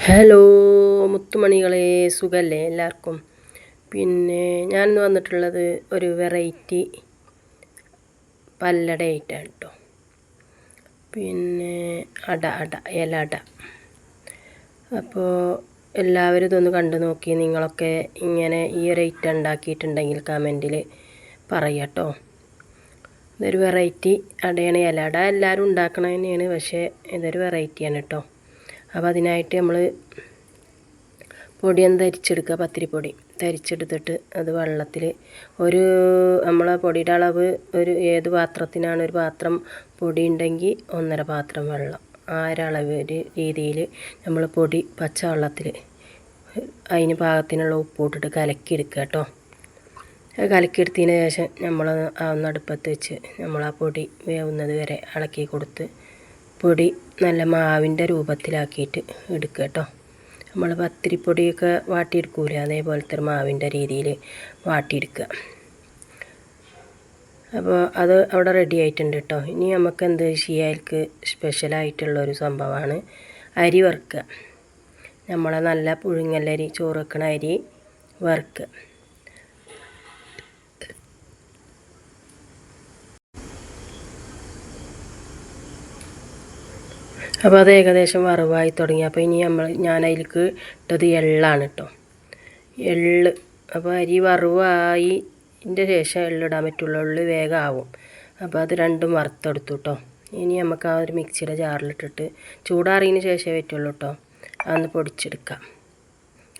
Hello മുത്തുമണികളെ, സുഖല്ലേ എല്ലാവർക്കും? പിന്നെ ഞാനിന്ന് വന്നിട്ടുള്ളത് ഒരു വെറൈറ്റി പല്ലട ആയിട്ടാണ് കേട്ടോ. പിന്നെ ഇല അട. അപ്പോൾ എല്ലാവരും ഇതൊന്ന് കണ്ടു നോക്കി. നിങ്ങളൊക്കെ ഇങ്ങനെ ഈ ഒരു ഐറ്റം ഉണ്ടാക്കിയിട്ടുണ്ടെങ്കിൽ കമൻറ്റിൽ പറയാട്ടോ. ഇതൊരു വെറൈറ്റി അടയാണ്. ഇല അട എല്ലാവരും ഉണ്ടാക്കണത് തന്നെയാണ്, പക്ഷേ ഇതൊരു വെറൈറ്റിയാണ് കേട്ടോ. അപ്പോൾ അതിനായിട്ട് നമ്മൾ പൊടിയൊന്ന് തരിച്ചെടുക്കുക. പത്തിരിപ്പൊടി തരിച്ചെടുത്തിട്ട് അത് വെള്ളത്തിൽ നമ്മളെ പൊടിയുടെ അളവ് ഏത് പാത്രത്തിനാണ് ഒരു പാത്രം പൊടി ഉണ്ടെങ്കിൽ 1.5 പാത്രം വെള്ളം, ആ ഒരളവ് രീതിയിൽ നമ്മൾ പൊടി പച്ചവെള്ളത്തിൽ അതിന് പാകത്തിനുള്ള ഉപ്പിട്ടിട്ട് കലക്കിയെടുക്കുക കേട്ടോ. കലക്കിയെടുത്തതിന് ശേഷം നമ്മൾ അടുപ്പത്ത് വെച്ച് നമ്മൾ ആ പൊടി വേവുന്നത് വരെ ഇളക്കി കൊടുത്ത് പൊടി നല്ല മാവിൻ്റെ രൂപത്തിലാക്കിയിട്ട് എടുക്കുക കേട്ടോ. നമ്മൾ പത്തിരിപ്പൊടിയൊക്കെ വാട്ടിയെടുക്കൂല, അതേപോലത്തെ ഒരു മാവിൻ്റെ രീതിയിൽ വാട്ടിയെടുക്കുക. അപ്പോൾ അത് അവിടെ റെഡി ആയിട്ടുണ്ട് കേട്ടോ. ഇനി നമുക്ക് എന്ത് ചെയ്യാൽക്ക് സ്പെഷ്യലായിട്ടുള്ളൊരു സംഭവമാണ് അരി വറുക്കുക. നമ്മളെ നല്ല പുഴുങ്ങലരി, ചോറ് വെക്കണ അരി വറുക്കുക. അപ്പോൾ അത് ഏകദേശം വറവായി തുടങ്ങി. അപ്പോൾ ഇനി ഞാൻ അതിലേക്ക് ഇട്ടത് എള്ളാണ് കേട്ടോ. എള്ള്. അപ്പോൾ അരി വറവായിൻ്റെ ശേഷം എള്ളിടാൻ പറ്റുള്ളൂ, എള്ള് വേഗം ആവും. അപ്പോൾ അത് രണ്ടും വറുത്തെടുത്തു കേട്ടോ. ഇനി നമുക്ക് ആ ഒരു മിക്സിയുടെ ജാറിലിട്ടിട്ട് ചൂടാറിയതിന് ശേഷമേ പറ്റുള്ളൂ കേട്ടോ, അതൊന്ന് പൊടിച്ചെടുക്കാം.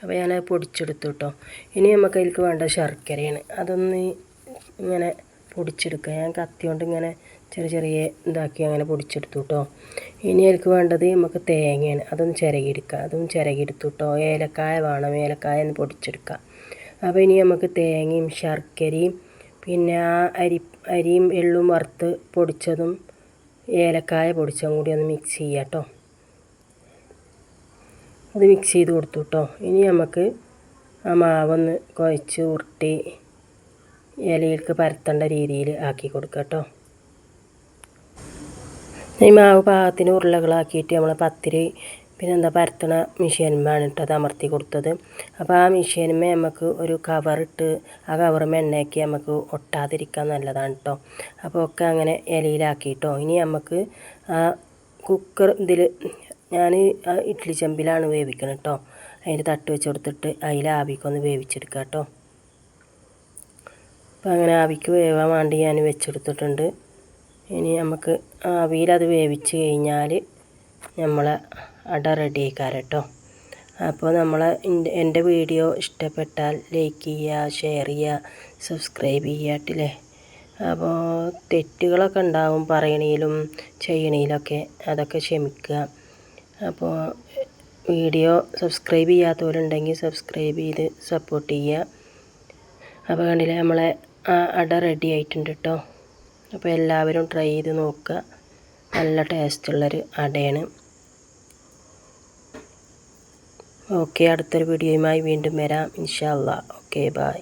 അപ്പോൾ ഞാനത് പൊടിച്ചെടുത്തു കേട്ടോ. ഇനി നമുക്ക് അതിലേക്ക് വേണ്ട ശർക്കരയാണ്. അതൊന്ന് ഇങ്ങനെ പൊടിച്ചെടുക്കുക. ഞാൻ കത്തി കൊണ്ട് ഇങ്ങനെ ചെറിയ ഇതാക്കി അങ്ങനെ പൊടിച്ചെടുത്തു കേട്ടോ. ഇനി അതിലേക്ക് വേണ്ടത് നമുക്ക് തേങ്ങയാണ്. അതൊന്ന് ചിരകിയെടുക്കുക. അതും ചിരകിയെടുത്തു കേട്ടോ. ഏലക്കായ വേണം, ഏലക്കായ ഒന്ന് പൊടിച്ചെടുക്കുക. അപ്പോൾ ഇനി നമുക്ക് തേങ്ങയും ശർക്കരയും പിന്നെ ആ അരിയും എള്ളും വറുത്ത് പൊടിച്ചതും ഏലക്കായ പൊടിച്ചതും കൂടി ഒന്ന് മിക്സ് ചെയ്യുക കേട്ടോ. അത് മിക്സ് ചെയ്ത് കൊടുത്തു കേട്ടോ. ഇനി നമുക്ക് ആ മാവൊന്ന് കുഴച്ച് ഉരുട്ടി ഇലയിലേക്ക് പരത്തേണ്ട രീതിയിൽ ആക്കി കൊടുക്കുക കേട്ടോ. ഈ മാവ് പാകത്തിന് ഉരുളകളാക്കിയിട്ട് നമ്മൾ പത്തിരി പരത്തണ മെഷീനുമാണ് ഇട്ട് അത് അമർത്തി കൊടുത്തത്. അപ്പോൾ ആ മെഷീനുമേ നമുക്ക് ഒരു കവറിട്ട് ആ കവറുമേ എണ്ണയാക്കി നമുക്ക് ഒട്ടാതിരിക്കാൻ നല്ലതാണ് കേട്ടോ. അപ്പോൾ ഒക്കെ അങ്ങനെ ഇലയിലാക്കിയിട്ടോ. ഇനി നമുക്ക് ആ കുക്കർ ഞാൻ ഇഡ്ഡലി ചെമ്പിലാണ് വേവിക്കണം കേട്ടോ. അതിൻ്റെ തട്ട് വെച്ച് കൊടുത്തിട്ട് അതിൽ ആവിക്കൊന്ന് വേവിച്ചെടുക്കുക കേട്ടോ. അപ്പോൾ അങ്ങനെ ആവിക്ക് വേവാൻ വേണ്ടി ഞാൻ വെച്ചെടുത്തിട്ടുണ്ട്. ഇനി നമുക്ക് ആവിയിലത് വേവിച്ച് കഴിഞ്ഞാൽ നമ്മളെ അട റെഡി ആയിക്കാരം കേട്ടോ. അപ്പോൾ എൻ്റെ വീഡിയോ ഇഷ്ടപ്പെട്ടാൽ ലൈക്ക് ചെയ്യുക, ഷെയർ ചെയ്യുക, സബ്സ്ക്രൈബ് ചെയ്യാട്ടില്ലേ. അപ്പോൾ തെറ്റുകളൊക്കെ ഉണ്ടാവും പറയണേലും ചെയ്യണേലൊക്കെ, അതൊക്കെ ക്ഷമിക്കുക. അപ്പോൾ വീഡിയോ സബ്സ്ക്രൈബ് ചെയ്യാത്തവരുണ്ടെങ്കിൽ സബ്സ്ക്രൈബ് ചെയ്ത് സപ്പോർട്ട് ചെയ്യുക. അപ്പോൾ കണ്ടില്ലേ, നമ്മളെ അട റെഡി ആയിട്ടുണ്ട് കേട്ടോ. അപ്പോൾ എല്ലാവരും ട്രൈ ചെയ്ത് നോക്കുക. നല്ല ടേസ്റ്റുള്ളൊരു അടയാണ്. ഓക്കെ, അടുത്തൊരു വീഡിയോയുമായി വീണ്ടും വരാം ഇൻഷാ അല്ലാഹ്. Okay, by.